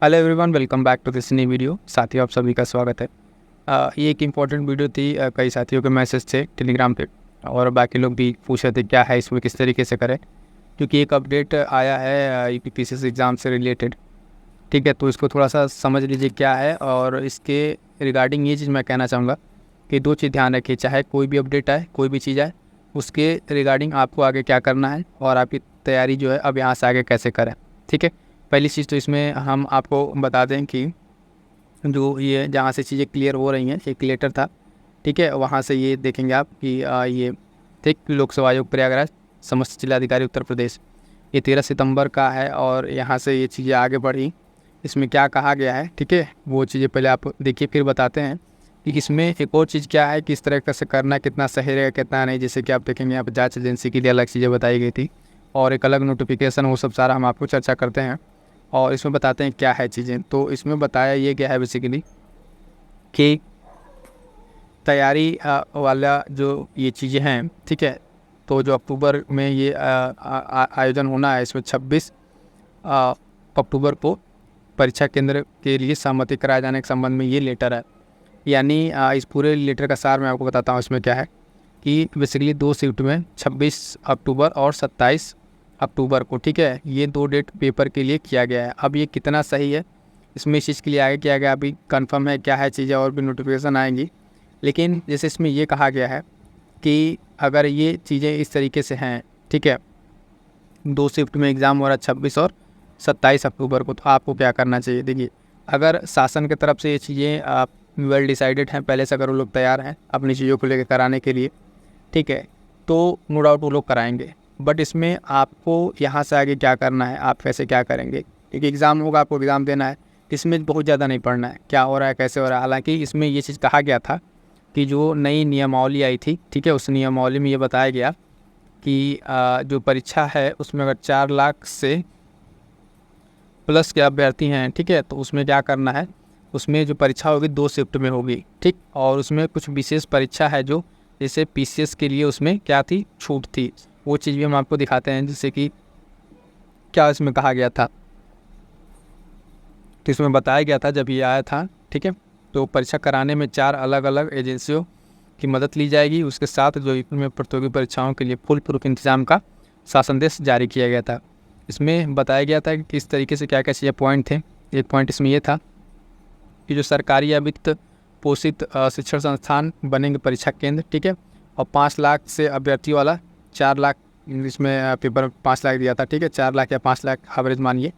Hello everyone, welcome back to this new video. साथियों, आप सभी का स्वागत है। ये एक इम्पॉर्टेंट वीडियो थी। कई साथियों के मैसेज थे टेलीग्राम पे और बाकी लोग भी पूछ रहे थे क्या है इसमें, किस तरीके से करें, क्योंकि एक अपडेट आया है यूपीपीसीएस एग्ज़ाम से रिलेटेड। ठीक है, तो इसको थोड़ा सा समझ लीजिए क्या है। और इसके रिगार्डिंग ये चीज़ मैं कहना चाहूँगा कि दो चीज़ ध्यान रखिए, चाहे कोई भी अपडेट आए, कोई भी चीज़ आए, उसके रिगार्डिंग आपको आगे क्या करना है और आपकी तैयारी जो है अब यहाँ से आगे कैसे करें। ठीक है, पहली चीज़ तो इसमें हम आपको बता दें कि जो ये जहाँ से चीज़ें क्लियर हो रही हैं, एक लेटर था। ठीक है, वहाँ से ये देखेंगे आप कि ये ठीक लोकसेवा आयोग प्रयागराज, समस्त जिलाधिकारी उत्तर प्रदेश, ये 13 सितंबर का है और यहाँ से ये चीज़ें आगे बढ़ी। इसमें क्या कहा गया है, ठीक है, वो चीज़ें पहले आप देखिए, फिर बताते हैं कि इसमें एक और चीज़ क्या है, किस तरह से करना, कितना सही रहेगा कितना नहीं। जैसे कि आप देखेंगे यहाँ पर जाँच एजेंसी के लिए अलग चीज़ें बताई गई थी और एक अलग नोटिफिकेशन, वो सब सारा हम आपको चर्चा करते हैं और इसमें बताते हैं क्या है चीज़ें। तो इसमें बताया ये गया है बेसिकली कि तैयारी वाला जो ये चीज़ें हैं, ठीक है, तो जो अक्टूबर में ये आयोजन होना है, इसमें 26 अक्टूबर को परीक्षा केंद्र के लिए सहमति कराए जाने के संबंध में ये लेटर है। यानी इस पूरे लेटर का सार मैं आपको बताता हूँ। इसमें क्या है कि बेसिकली 2 शिफ्ट में 26 अक्टूबर और 27 अक्टूबर को, ठीक है, ये 2 डेट पेपर के लिए किया गया है। अब ये कितना सही है, इसमें इस चीज़ के लिए आगे किया गया, अभी कंफर्म है क्या है चीज़ें, और भी नोटिफिकेशन आएंगी। लेकिन जैसे इसमें ये कहा गया है कि अगर ये चीज़ें इस तरीके से हैं, ठीक है, 2 शिफ्ट में एग्ज़ाम हो रहा है 26 और 27 अक्टूबर को, तो आपको क्या करना चाहिए। देखिए, अगर शासन की तरफ से ये चीज़ें वेल डिसाइडेड हैं, पहले से अगर वो लोग तैयार हैं अपनी चीज़ों को लेकर कराने के लिए, ठीक है, तो नो डाउट वो लोग कराएंगे। बट इसमें आपको यहाँ से आगे क्या करना है, आप कैसे क्या करेंगे, क्योंकि एग्ज़ाम होगा, आपको एग्ज़ाम देना है। इसमें बहुत ज़्यादा नहीं पढ़ना है क्या हो रहा है, कैसे हो रहा है। हालांकि इसमें ये चीज़ कहा गया था कि जो नई नियमावली आई थी, ठीक है, उस नियमावली में ये बताया गया कि जो परीक्षा है उसमें अगर 4 लाख से प्लस के अभ्यर्थी हैं, ठीक है, तो उसमें क्या करना है, उसमें जो परीक्षा होगी 2 शिफ्ट में होगी, ठीक। और उसमें कुछ विशेष परीक्षा है जो जैसे पीसीएस के लिए उसमें क्या थी, छूट थी, वो चीज़ भी हम आपको दिखाते हैं। जैसे कि क्या इसमें कहा गया था, तो इसमें बताया गया था जब ये आया था, ठीक है, तो परीक्षा कराने में 4 अलग अलग एजेंसियों की मदद ली जाएगी। उसके साथ जो में प्रतियोगी परीक्षाओं के लिए फुल प्रूफ इंतजाम का शासनदेश जारी किया गया था। इसमें बताया गया था कि किस तरीके से क्या क्या चीज़ें पॉइंट थे। एक पॉइंट इसमें ये था कि जो सरकारी या वित्त पोषित शिक्षण संस्थान बनेंगे परीक्षा केंद्र, ठीक है, और 5 लाख से अभ्यर्थी वाला 4 लाख, इसमें पेपर 5 लाख दिया था, ठीक है, 4 लाख या 5 लाख एवरेज मानिए,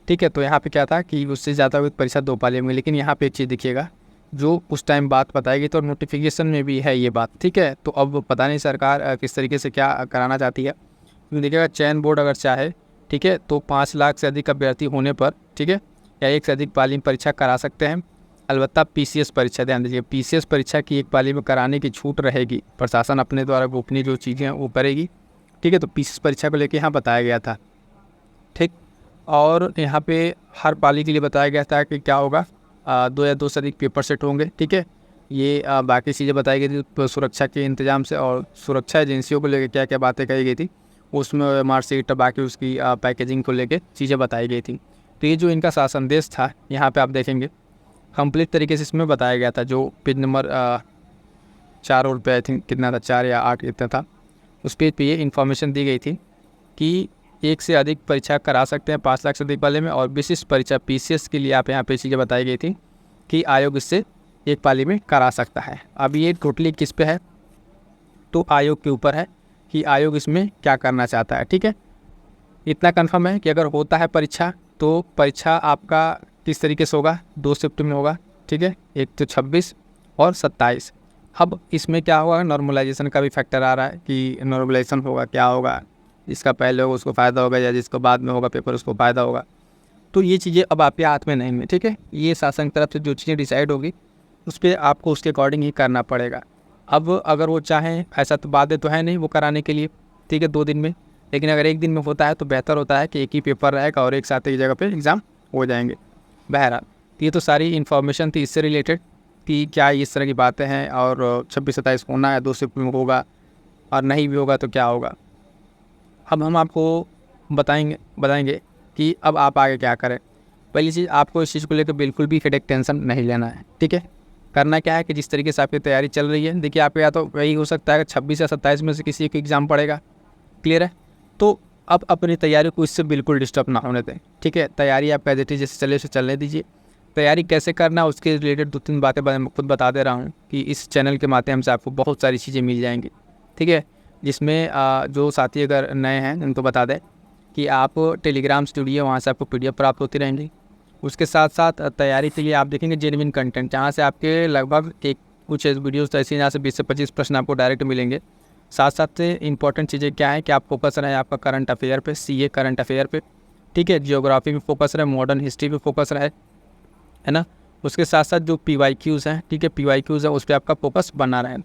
ठीक है। तो यहाँ पे क्या था कि उससे ज़्यादा परीक्षा 2 पाली में। लेकिन यहाँ पे एक चीज़ देखिएगा, जो उस टाइम बात बताई गई तो नोटिफिकेशन में भी है ये बात, ठीक है। तो अब पता नहीं सरकार किस तरीके से क्या कराना चाहती है। क्योंकि देखिएगा, चयन बोर्ड अगर चाहे, ठीक है, तो 5 लाख से अधिक अभ्यर्थी होने पर, ठीक है, या एक से अधिक पाली में परीक्षा करा सकते हैं। अलबत्ता पीसीएस परीक्षा, ध्यान दीजिए, पीसीएस परीक्षा की एक पाली में कराने की छूट रहेगी, प्रशासन अपने द्वारा गोपनीय जो चीज़ें हैं वो करेगी, ठीक है। तो पीसीएस परीक्षा को लेकर यहाँ बताया गया था, ठीक। और यहाँ पे हर पाली के लिए बताया गया था कि क्या होगा, 2 या 2 से अधिक पेपर सेट होंगे, ठीक है। ये बाकी चीज़ें बताई गई थी तो सुरक्षा के इंतजाम से, और सुरक्षा एजेंसियों को लेकर क्या क्या बातें कही गई थी, उसमें मार्कशीट बाकी उसकी पैकेजिंग को लेकर चीज़ें बताई गई थी। तो ये जो इनका शासनदेश था, यहाँ पे आप देखेंगे कंप्लीट तरीके से इसमें बताया गया था। जो पेज नंबर 4 और पे आई थिंक कितना था, 4 या 8 इतना था, उस पेज पे ये इन्फॉर्मेशन दी गई थी कि 1 से अधिक परीक्षा करा सकते हैं 5 लाख से अधिक वाले में, और विशिष्ट परीक्षा पीसीएस के लिए आप यहाँ पे चीज़ें बताई गई थी कि आयोग इससे एक पाली में करा सकता है। अब ये टोटली किस पे है, तो आयोग के ऊपर है कि आयोग इसमें क्या करना चाहता है, ठीक है। इतना कंफर्म है कि अगर होता है परीक्षा, तो परीक्षा आपका किस तरीके से होगा, 2 शिफ्ट में होगा, ठीक है, एक तो 26 और 27। अब इसमें क्या होगा, नॉर्मलाइजेशन का भी फैक्टर आ रहा है कि नॉर्मलाइजेशन होगा, क्या होगा, जिसका पहले होगा उसको फ़ायदा होगा या जिसको बाद में होगा पेपर उसको फ़ायदा होगा। तो ये चीज़ें अब आपके हाथ में नहीं है, ठीक है। ये शासन की तरफ से जो चीज़ें डिसाइड होगी उस पर आपको उसके अकॉर्डिंग ही करना पड़ेगा। अब अगर वो चाहें, ऐसा तो बातें तो है नहीं वो कराने के लिए, ठीक है, 2 दिन में, लेकिन अगर 1 दिन में होता है तो बेहतर होता है कि एक ही पेपर रहेगा और एक साथ एक जगह पे एग्ज़ाम हो जाएंगे। बहरहाल, ये तो सारी इन्फॉर्मेशन थी इससे रिलेटेड कि क्या इस तरह की बातें हैं, और 26-27 होना है, 2 शिफ्ट में होगा, और नहीं भी होगा तो क्या होगा। अब हम आपको बताएंगे कि अब आप आगे क्या करें। पहली चीज़, आपको इस चीज़ को लेकर बिल्कुल भी हेडेक टेंशन नहीं लेना है, ठीक है। करना क्या है कि जिस तरीके से आपकी तैयारी चल रही है, देखिए आपको या तो वही हो सकता है कि 26 या 27 में से किसी एक एग्ज़ाम पड़ेगा, क्लियर है। तो अब अपनी तैयारी को इससे बिल्कुल डिस्टर्ब ना होने दें, ठीक है। तैयारी आप एज इट इज़ जैसे चले उसे चलने दीजिए। तैयारी कैसे करना उसके रिलेटेड 2-3 बातें मैं खुद बता दे रहा हूँ कि इस चैनल के माध्यम से आपको बहुत सारी चीज़ें मिल जाएंगी, ठीक है। जिसमें जो साथी अगर नए हैं उनको बता दें कि आप टेलीग्राम स्टूडियो, वहाँ से आपको PDF प्राप्त होती रहेंगी। उसके साथ साथ तैयारी के लिए आप देखेंगे जेन्युइन कंटेंट, जहाँ से आपके लगभग कुछ वीडियोज़ ऐसी जहाँ से 20 से 25 प्रश्न आपको डायरेक्ट मिलेंगे। साथ साथ से इंपॉर्टेंट चीज़ें क्या है कि आप फोकस रहें आपका करंट अफेयर पे, CA करंट अफेयर पे, ठीक है। जियोग्राफी में फोकस रहे, मॉडर्न हिस्ट्री पे फोकस रहे, है ना। उसके साथ साथ जो PYQs हैं, ठीक है, PYQs है उस पर आपका फोकस बना रहे।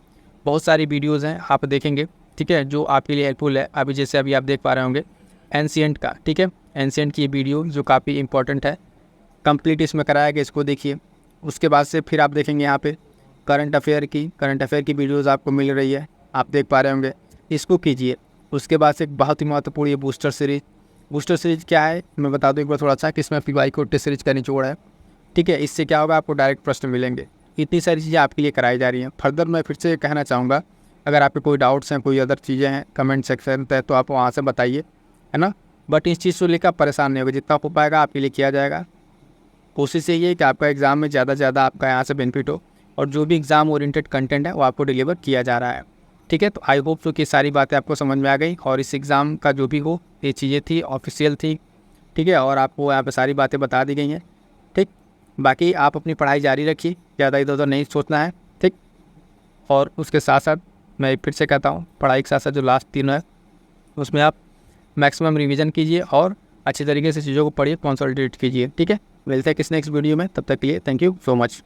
बहुत सारी वीडियोज़ हैं आप देखेंगे, ठीक है, जो आपके लिए हेल्पफुल है। अभी जैसे अभी आप देख पा रहे होंगे एंशिएंट का, ठीक है, एंशिएंट की वीडियो जो काफ़ी इंपॉर्टेंट है, कंप्लीट इसमें कराया गया, इसको देखिए। उसके बाद से फिर आप देखेंगे यहाँ पे करंट अफेयर की वीडियोज़ आपको मिल रही है, आप देख पा रहे होंगे, इसको कीजिए। उसके बाद से एक बहुत ही महत्वपूर्ण ये बूस्टर सीरीज़ क्या है मैं बता दूँ एक बार थोड़ा सा कि इसमें PYQ टेस्ट सीरीज का निचोड़ है, ठीक है। इससे क्या होगा, आपको डायरेक्ट प्रश्न मिलेंगे। इतनी सारी चीज़ें आपके लिए कराई जा रही हैं। फर्दर मैं फिर से कहना चाहूँगा, अगर आपके कोई डाउट्स हैं, कोई अदर चीज़ें हैं कमेंट सेक्शन पे, तो आप वहाँ से बताइए, है ना। बट इस चीज़ को लेकर परेशान नहीं होगा, जितना हो पाएगा आपके लिए किया जाएगा। कोशिश यही है कि आपका एग्ज़ाम में ज़्यादा से ज़्यादा आपका यहाँ से बेनिफिट हो, और जो भी एग्ज़ाम ओरिएंटेड कंटेंट है वो आपको डिलीवर किया जा रहा है, ठीक है। तो आई होप तो कि सारी बातें आपको समझ में आ गई, और इस एग्ज़ाम का जो भी हो ये चीज़ें थी ऑफिशियल थी, ठीक है, और आपको यहाँ पे सारी बातें बता दी गई हैं, ठीक। बाकी आप अपनी पढ़ाई जारी रखिए, ज़्यादा इधर उधर नहीं सोचना है, ठीक। और उसके साथ साथ मैं फिर से कहता हूँ, पढ़ाई के साथ साथ जो लास्ट 3 है उसमें आप मैक्सिमम रिवीजन कीजिए और अच्छे तरीके से चीज़ों को पढ़िए, कंसंट्रेट कीजिए, ठीक है। मिलते हैं किसी नेक्स्ट वीडियो में, तब तक के लिए थैंक यू सो मच।